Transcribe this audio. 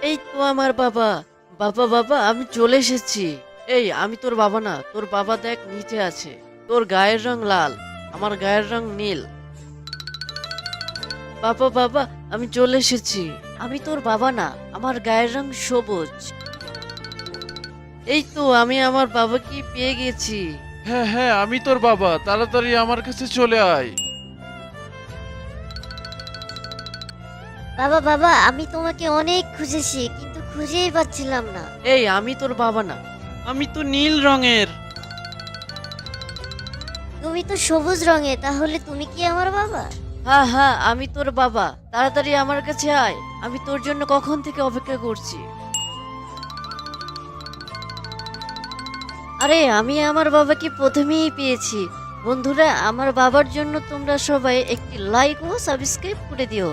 এই তো আমার বাবা। বাবা বাবা, আমি চলে এসেছি। এই, আমি তোর বাবা না, তোর বাবা দেখ নিচে আছে। তোর গায়ের রং লাল, আমার গায়ের রং নীল। বাবা বাবা, আমি চলে এসেছি। আমি তোর বাবা না, আমার গায়ের রং সবুজ। এই তো আমি আমার বাবাকে পেয়ে গেছি। হ্যাঁ হ্যাঁ, আমি তোর বাবা, তাড়াতাড়ি আমার কাছে চলে আয়। বাবা বাবা, আমি তোমাকে অনেক খুঁজেছি কিন্তু খুঁজেই পাচ্ছিলাম না। এই, আমি তোর বাবা না, আমি তো নীল রঙের। তুমি তো সবুজ রঙে, তাহলে তুমি কি আমার বাবা? হ্যাঁ হ্যাঁ, আমি তোর বাবা, তাড়াতাড়ি আমার কাছে আয়। আমি তোর জন্য কখন থেকে অপেক্ষা করছি। আরে, আমি আমার বাবাকে প্রথমেই পেয়েছি। বন্ধুরা, আমার বাবার জন্য তোমরা সবাই একটি লাইক ও সাবস্ক্রাইব করে দিও।